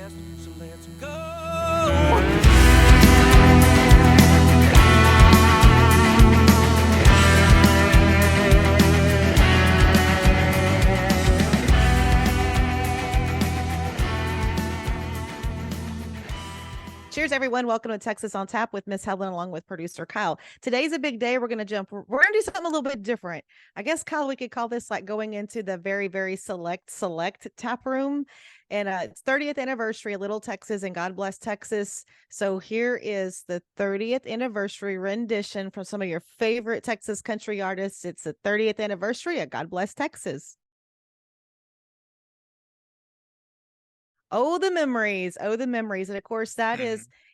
So let's go. Cheers, everyone. Welcome to Texas on Tap with Miss Helen along with producer Kyle. Today's a big day. We're going to do something a little bit different. I guess, Kyle, we could call this like going into the very, very select tap room. And it's 30th anniversary of Little Texas and God Bless Texas. So here is the 30th anniversary rendition from some of your favorite Texas country artists. It's the 30th anniversary of God Bless Texas. Oh, the memories. Oh, the memories. And of course,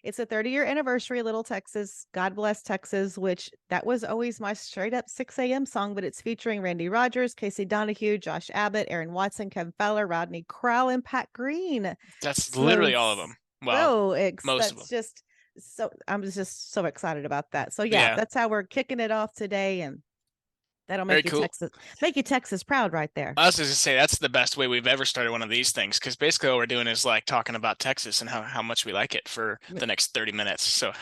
it's a 30-year anniversary of Little Texas, God Bless Texas, which that was always my straight up 6 a.m. song, but it's featuring Randy Rogers, Casey Donahue, Josh Abbott, Aaron Watson, Kevin Fowler, Rodney Crowell, and Pat Green. That's literally all of them. Wow. Most of them. I'm just so excited about that. So yeah, that's how we're kicking it off today. And that'll make you Texas proud right there. I was just gonna say that's the best way we've ever started one of these things, because basically all we're doing is like talking about Texas and how much we like it for the next 30 minutes. So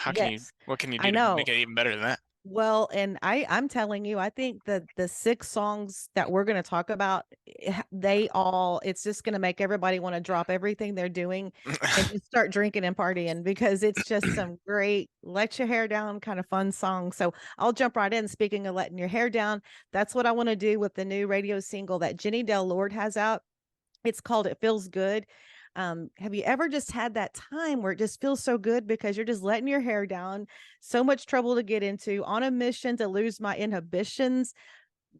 what can you do to make it even better than that? Well, and I'm telling you, I think that the 6 songs that we're going to talk about, it's just going to make everybody want to drop everything they're doing and just start drinking and partying, because it's just some great let your hair down kind of fun songs. So I'll jump right in. Speaking of letting your hair down, that's what I want to do with the new radio single that Jenni Dale Lord has out. It's called It Feels Good. Have you ever just had that time where it just feels so good because you're just letting your hair down, so much trouble to get into, on a mission to lose my inhibitions?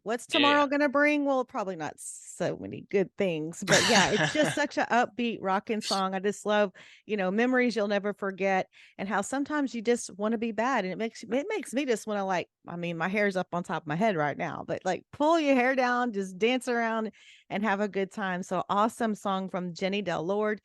What's tomorrow going to bring? Well, probably not so many good things, but yeah, it's just such an upbeat rocking song. I just love, memories you'll never forget, and how sometimes you just want to be bad. And it makes me just want to my hair's up on top of my head right now, but like pull your hair down, just dance around and have a good time. So awesome song from Jenni Dale Lord.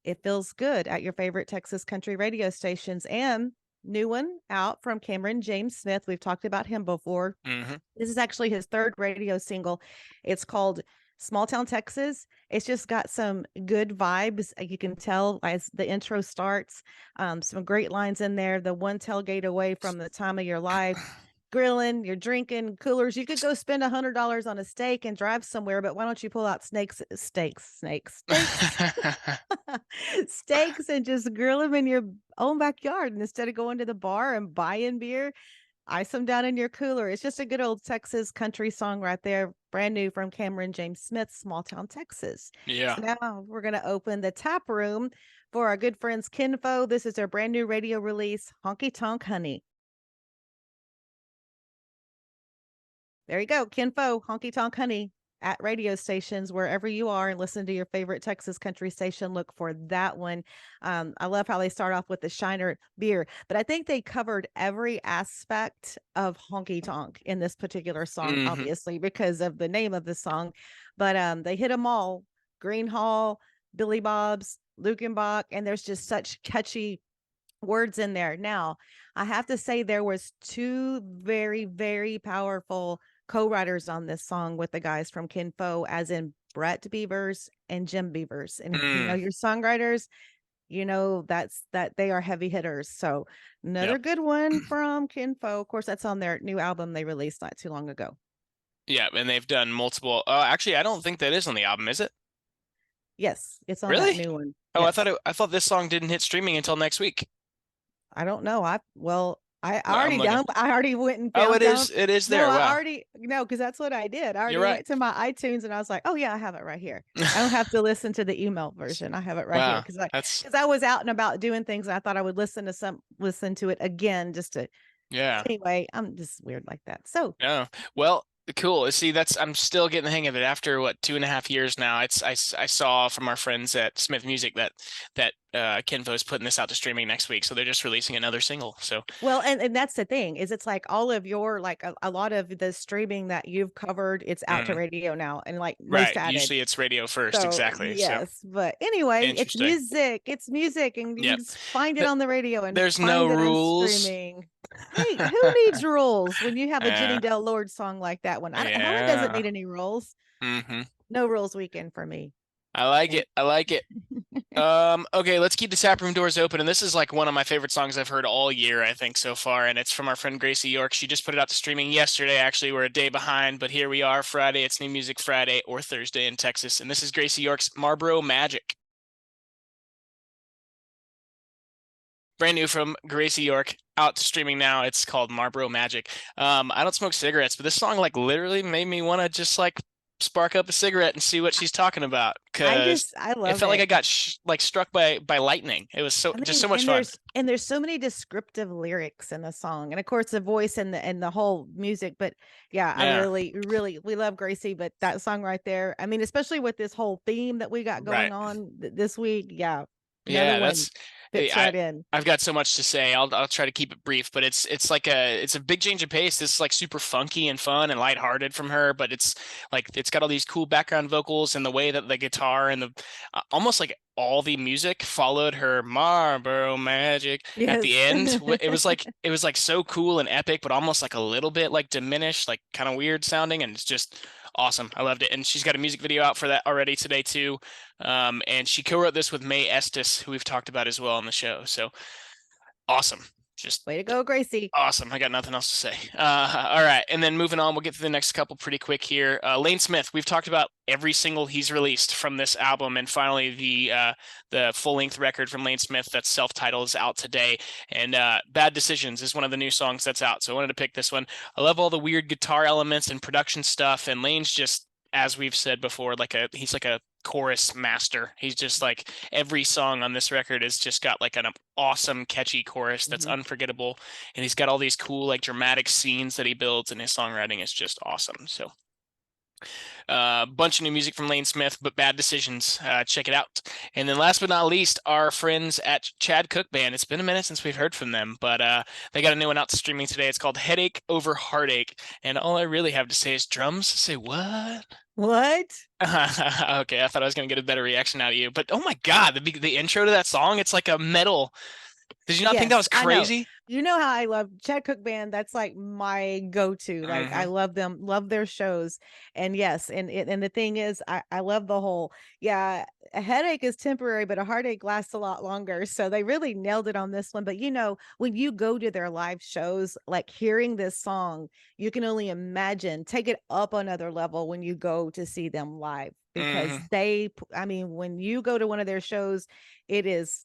It Feels Good at your favorite Texas country radio stations. And new one out from Cameron James Smith. We've talked about him before. Mm-hmm. This is actually his 3rd radio single. It's called Small Town Texas. It's just got some good vibes. You can tell as the intro starts, some great lines in there. The one tailgate away from the time of your life. Grilling, you're drinking, coolers. You could go spend $100 on a steak and drive somewhere, but why don't you pull out steaks, steaks, and just grill them in your own backyard, and instead of going to the bar and buying beer, ice them down in your cooler. It's just a good old Texas country song right there, brand new from Cameron James Smith, Small Town Texas. Yeah. So now we're going to open the tap room for our good friends Faux. This is their brand new radio release, Honky Tonk Honey. There you go, Faux, Honky Tonk Honey, at radio stations wherever you are, and listen to your favorite Texas country station. Look for that one. I love how they start off with the Shiner beer, but I think they covered every aspect of honky tonk in this particular song, obviously because of the name of the song. But they hit them all: Green Hall, Billy Bob's, Lukenbach, and there's just such catchy words in there. Now, I have to say there was 2 very, very powerful co-writers on this song with the guys from Faux, as in Brett Beavers and Jim Beavers. And your songwriters, that they are heavy hitters. So another good one from Faux. Of course, that's on their new album they released not too long ago. Yeah, and they've done multiple. Actually, I don't think that is on the album, is it? Yes, it's on that new one. Oh, yes. I thought this song didn't hit streaming until next week. I don't know. I already went and found. Oh, it is there. No, Wow. because that's what I did. I already went to my iTunes and I was like, oh yeah, I have it right here. I don't have to listen to the email version. I have it right here because I was out and about doing things and I thought I would listen to it again just to. Yeah. Anyway, I'm just weird like that. So. Yeah. Well, cool. See, I'm still getting the hang of it after 2.5 years now. I saw from our friends at Smith Music that Faux is putting this out to streaming next week, so they're just releasing another single. So well, and that's the thing, is it's like all of your a lot of the streaming that you've covered, it's out to radio now, and most added. Usually it's radio first, exactly. Yes, but anyway, it's music, and you can find it on the radio, and there's no rules. Streaming. Hey, who needs rules when you have a Jenni Dale Lord song like that one? Helen doesn't need any rules. No rules weekend for me. I like it. Okay, let's keep the tap room doors open. And this is like one of my favorite songs I've heard all year, I think, so far. And it's from our friend Graycie York. She just put it out to streaming yesterday. Actually, we're a day behind, but here we are, Friday. It's New Music Friday or Thursday in Texas. And this is Graycie York's Marlboro Magic. Brand new from Graycie York, out to streaming now. It's called Marlboro Magic. I don't smoke cigarettes, but this song like literally made me want to just like spark up a cigarette and see what she's talking about because I it love felt like I it. got like struck by lightning. It was so I just mean, so much fun. and there's so many descriptive lyrics in the song, and of course the voice and the whole music. But yeah, I Yeah, really we love Graycie, but that song right there, I mean, especially with this whole theme that we got right. going on this week, yeah, another Yeah, one that's fits I right in. I've got so much to say. I'll try to keep it brief, but it's like it's a big change of pace. It's like super funky and fun and lighthearted from her, but it's like it's got all these cool background vocals and the way that the guitar and the almost like all the music followed her Marlboro Magic at the Yes. end. It was like so cool and epic, but almost like a little bit like diminished, like kind of weird sounding, and it's just awesome. I loved it. And she's got a music video out for that already today too. And she co-wrote this with May Estes, who we've talked about as well on the show. So awesome. Just Way to go, Graycie. awesome. I got nothing else to say. All right. And then moving on, we'll get to the next couple pretty quick here. Lane Smith, we've talked about every single he's released from this album. And finally, the full-length record from Lane Smith that's self-titled is out today. And Bad Decisions is one of the new songs that's out. So I wanted to pick this one. I love all the weird guitar elements and production stuff. And Lane's just, as we've said before, he's like a chorus master. He's just like every song on this record has just got like an awesome catchy chorus that's Mhm. unforgettable, and he's got all these cool like dramatic scenes that he builds, and his songwriting is just awesome. So bunch of new music from Lane Smith, but Bad Decisions. Check it out. And then last but not least, our friends at Chad Cooke Band. It's been a minute since we've heard from them, but they got a new one out to streaming today. It's called Headache Over Heartache. And all I really have to say is drums. Say what? What? Okay, I thought I was gonna get a better reaction out of you, but oh my God, the intro to that song, it's like a metal. Did you not think that Yes, was I know. crazy? You know how I love Chad Cook Band. That's like my go-to. Like I Hmm. love them, love their shows. And yes, and the thing is, I love the whole, yeah, a headache is temporary, but a heartache lasts a lot longer. So they really nailed it on this one. But you know, when you go to their live shows, like hearing this song, you can only imagine, take it up another level when you go to see them live because Hmm. I mean, when you go to one of their shows, it is,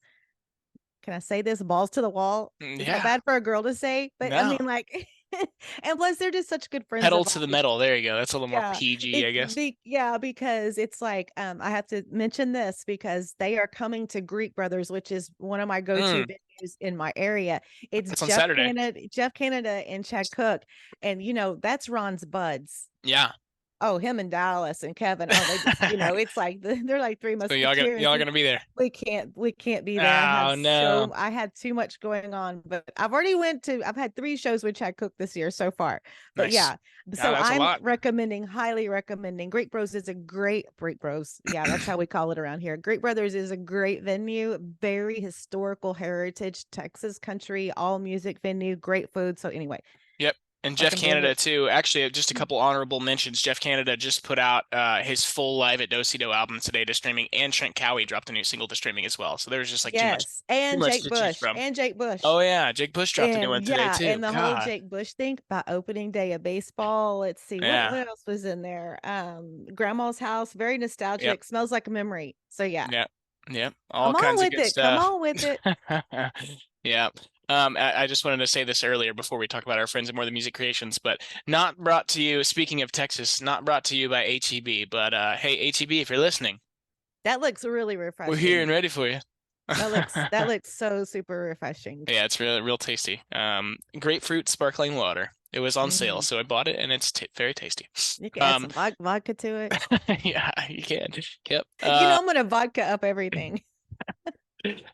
can I say this? Balls to the wall. Is that Yeah, bad for a girl to say? But I no. mean, like, and plus they're just such good friends Pedal of to the ours. metal. There you go. That's a little more Yeah, PG, I guess. yeah, because it's like I have to mention this because they are coming to Greek Brothers, which is one of my go-to Mm, venues in my area. It's that's on Saturday. Jeff Canada and Chad Cook, and you know that's Ron's buds. Yeah. Oh, him and Dallas and Kevin. Oh, they just, you know, it's like they're like three So musketeers. y'all gonna be there. We can't be there. Oh no. I had too much going on, but I've had 3 shows with Chad Cook this year so far. But Nice. yeah, Oh, so that's a I'm lot. highly recommending. Great Bros. Yeah, that's how we call it around here. Great Brothers is a great venue, very historical heritage, Texas country, all music venue, great food. So anyway, Yep. And Jeff recommend Canada it. too. Actually, just a couple honorable mentions. Jeff Canada just put out his full Live at Do album today to streaming, and Trent Cowie dropped a new single to streaming as well. So there was just like Yes, too much to choose from. And Jake Bush. Oh yeah, Jake Bush dropped a new And one today yeah, too. and the whole God. Jake Bush thing about opening day of baseball. Let's see Yeah. what else was in there. Grandma's house, very Yep. nostalgic, smells like a memory. So yeah, Yep. Yep. All come on kinds of with good it. Come stuff. on with it. Yeah. I just wanted to say this earlier before we talk about our friends and more of the music creations, but not brought to you, speaking of Texas, not brought to you by HEB, but hey, HEB, if you're listening, That looks really we're here refreshing. and ready for you. That looks so super refreshing. Yeah, it's really real tasty. Grapefruit sparkling water. It was on sale, Hmm. so I bought it, and it's t very tasty. You can add Um, some vodka to it. yeah, you can. Yep. You know, I'm gonna vodka up everything.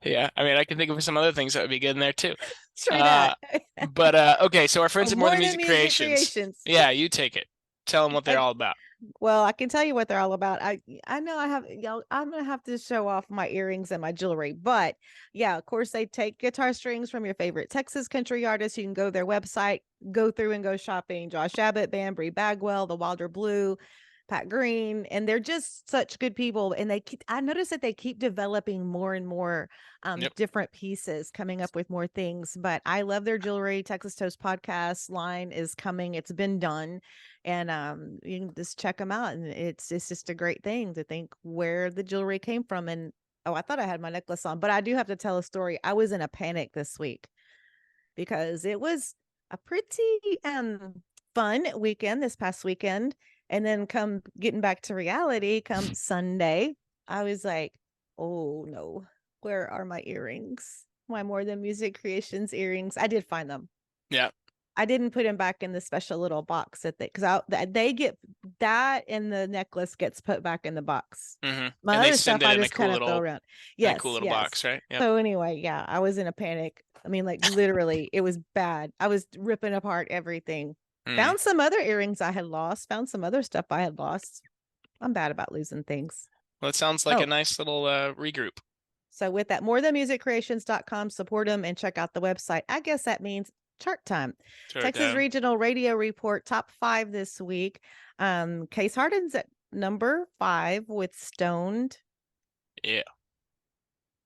Yeah, I mean, I can think of some other things that would be good in there too. True Uh, that. but okay, so our friends at More More Than than Music music Creations. creations. Yeah, you take it. Tell them what they're all about. Well, I can tell you what they're all about. I know I have, y'all, I'm gonna have to show off my earrings and my jewelry, but yeah, of course they take guitar strings from your favorite Texas country artists. You can go to their website, go through and go shopping. Josh Abbott Band, Bree Bagwell, The Wilder Blue, Pat Green, and they're just such good people. And I noticed that they keep developing more and more Yep. different pieces, coming up with more things. But I love their jewelry. Texas Toast podcast line is coming. It's been done. And you can just check them out. And it's just a great thing to think where the jewelry came from. And oh, I thought I had my necklace on, but I do have to tell a story. I was in a panic this week because it was a pretty fun weekend this past weekend. And then come getting back to reality, come Sunday, I was like, oh no, where are my earrings? My More Than Music Creations earrings. I did find them. Yeah. I didn't put them back in the special little box that they get that, and the necklace gets put back in the box. Mm-hmm. My And they other stuff send it I in a just kind cool of throw little around. cool Yes, little yes. box, right? Yep. So anyway, yeah, I was in a panic. I mean, like literally, it was bad. I was ripping apart everything. Mm. Found some other earrings I had lost. Found some other stuff I had lost. I'm bad about losing things. Well, it sounds like a Oh, nice little regroup. so with that, morethanmusiccreations.com, support them and check out the website. I guess that means chart time. Sure, Texas Regional Radio Report top 5 this week. Case Hardin's at number 5 with Stoned. Yeah.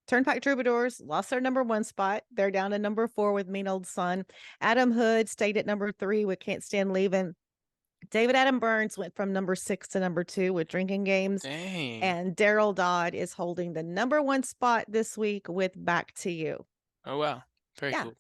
Turnpike Troubadours lost their number 1 spot. They're down to number 4 with Mean Old Son. Adam Hood stayed at number 3 with Can't Stand Leaving. David Adam Burns went from number 6 to number 2 with Drinking Games. Dang. And Daryl Dodd is holding the number 1 spot this week with Back to You. Oh, wow. Very Yeah, cool.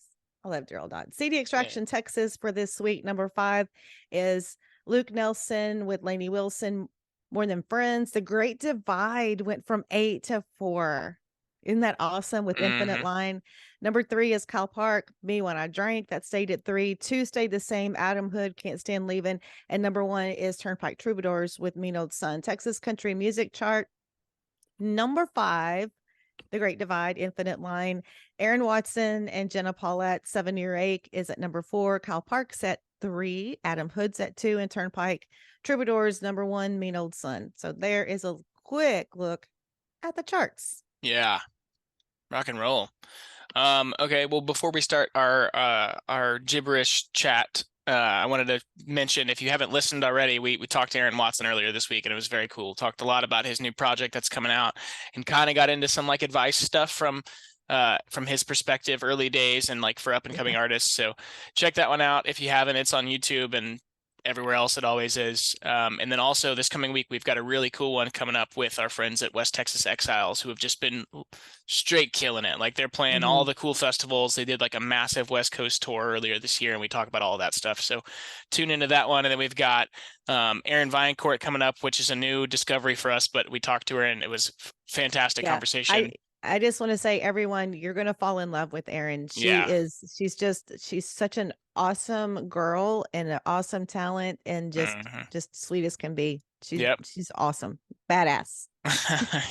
I love Daryl Dodd. CD Extraction Texas for this week. Number 5 is Luke Nelson with Lainey Wilson, More Than Friends. The Great Divide went from 8 to 4. Isn't that awesome with Infinite Mm-hmm. Line? Number 3 is Kyle Park, Me When I Drank. That stayed at 3. 2 stayed the same, Adam Hood, Can't Stand Leaving. And number 1 is Turnpike Troubadours with Mean Old Son. Texas Country Music Chart. Number 5, The Great Divide, Infinite Line. Aaron Watson and Jenna Paulette, 7-Year Ache is at number 4. Kyle Park's at 3. Adam Hood's at 2. And Turnpike Troubadours, number 1, Mean Old Son. So there is a quick look at the charts. Yeah. Rock and roll. Okay, well, before we start our gibberish chat, I wanted to mention, if you haven't listened already, we talked to Aaron Watson earlier this week, and it was very cool. Talked a lot about his new project that's coming out, and kind of got into some like advice stuff from his perspective, early days, and like for up and coming artists. So check that one out if you haven't. It's on YouTube and everywhere else it always is. And then also this coming week, we've got a really cool one coming up with our friends at West Texas Exiles, who have just been straight killing it. Like they're playing all the cool festivals. They did like a massive West Coast tour earlier this year, and we talk about all that stuff. So tune into that one. And then we've got Erin Vinecourt coming up, which is a new discovery for us, but we talked to her and it was fantastic conversation. I just want to say, everyone, you're going to fall in love with Erin. She's such an awesome girl and an awesome talent, and just sweet as can be. She's awesome. Badass.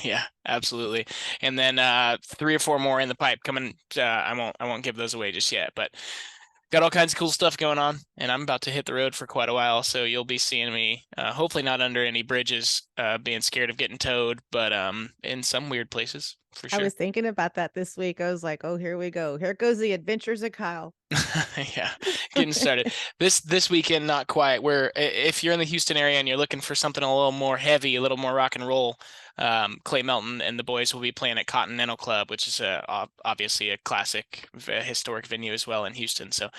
Yeah, absolutely. And then 3 or 4 more in the pipe coming. I won't give those away just yet, but got all kinds of cool stuff going on, and I'm about to hit the road for quite a while, so you'll be seeing me hopefully not under any bridges, being scared of getting towed, but in some weird places for sure. I was thinking about that this week. I was like, oh, here we go. Here goes the adventures of Kyle. Yeah, getting started. This weekend, not quite. If you're in the Houston area and you're looking for something a little more heavy, a little more rock and roll, Clay Melton and the boys will be playing at Continental Club, which is obviously a classic, historic venue as well in Houston. So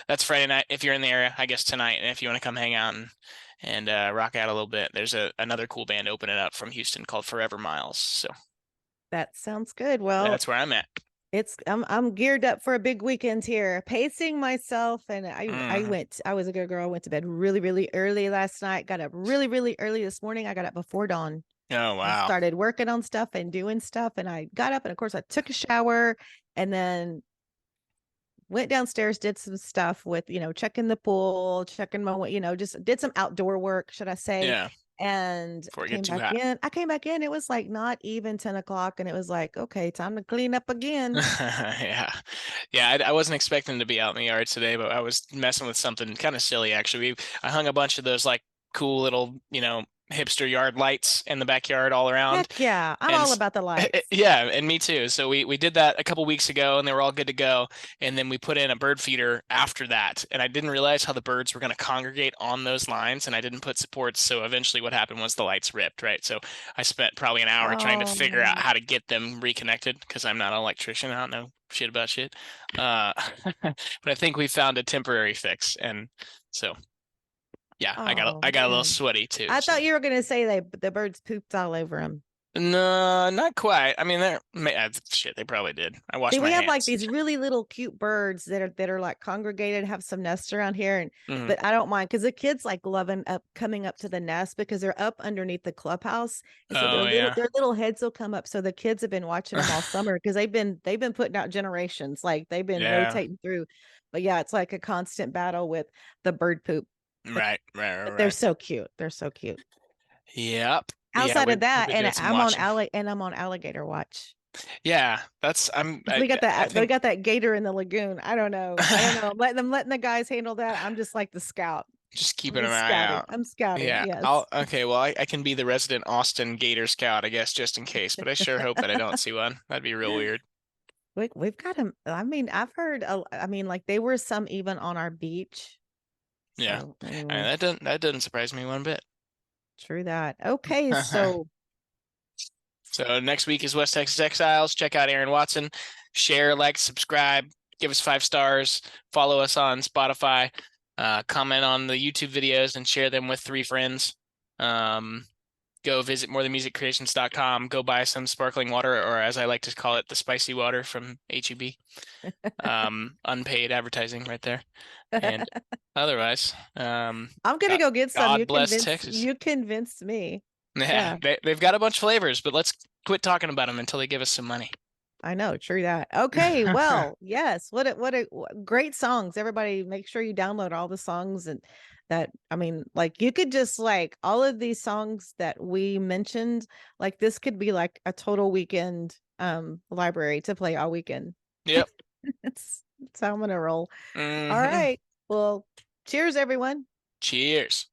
that's Friday night if you're in the area, I guess tonight. And if you want to come hang out and rock out a little bit, there's another cool band opening up from Houston called Forever Miles. So that sounds good. Well, that's where I'm at. I'm geared up for a big weekend here, pacing myself, and I was a good girl. I went to bed really, really early last night, got up really, really early this morning. I got up before dawn. Oh, wow. I started working on stuff and doing stuff, and I got up, and of course I took a shower and then went downstairs, did some stuff with, checking the pool, checking my, just did some outdoor work, should I say. Yeah. And came back in. I came back in. It was like not even 10 o'clock. And it was like, okay, time to clean up again. Yeah. I wasn't expecting to be out in the yard today, but I was messing with something kind of silly, actually. I hung a bunch of those like cool little, hipster yard lights in the backyard all around. Heck yeah. I'm And all about the lights. yeah, and me too. So we did that a couple weeks ago, and they were all good to go. And then we put in a bird feeder after that, and I didn't realize how the birds were going to congregate on those lines, and I didn't put supports. So eventually, what happened was the lights ripped. Right. So I spent probably an hour trying to figure out Oh, how to get them reconnected because I'm not an electrician. I don't know shit about shit. But I think we found a temporary fix, and so yeah, oh I got a little man. sweaty too. I So. thought you were gonna say the birds pooped all over him. No, not quite. I mean, shit. They probably did. I See, washed my we have like hands. these really little cute birds that are like congregated, have some nests around here, and Mhm. but I don't mind because the kids like loving up coming up to the nest because they're up underneath the clubhouse, and so Oh yeah. their little heads will come up. So the kids have been watching them all summer because they've been putting out generations, like they've been Yeah. rotating through. But yeah, it's like a constant battle with the bird poop. But Right. Right. Right. they're Right. so cute. They're so cute. Yep. Yeah. Outside of We've that, been and doing some watching. I'm on alligator watch. Yeah. We got I that we think. got that gator in the lagoon. I don't know. I don't know. I'm letting the guys handle that. I'm just like the scout. Just I'm keeping an just eye scouting. out. I'm scouting. Yeah. Yes. Okay. Well, I can be the resident Austin Gator Scout, I guess, just in case. But I sure hope that I don't see one. That'd be real weird. We've got them. I mean, I've heard, I mean, like there were some even on our beach. Yeah. So I mean, anyway, that doesn't surprise me one bit. true that. Okay. So So next week is West Texas Exiles. Check out Aaron Watson. Share, like, subscribe, give us 5 stars, follow us on Spotify, comment on the YouTube videos and share them with 3 friends. Go visit morethanmusiccreations.com. Go buy some sparkling water, or as I like to call it, the spicy water from HEB. Unpaid advertising right there. And otherwise, I'm gonna go get some. God bless Texas. You convinced me. Yeah, Yeah. they've got a bunch of flavors, but let's quit talking about them until they give us some money. I know, true that. Okay, well, yes. Great songs. Everybody make sure you download all the songs and that I mean, like you could just like all of these songs that we mentioned, like this could be like a total weekend library to play all weekend. Yep. It's how I'm gonna roll. All Hmm. right. Well, cheers everyone. Cheers.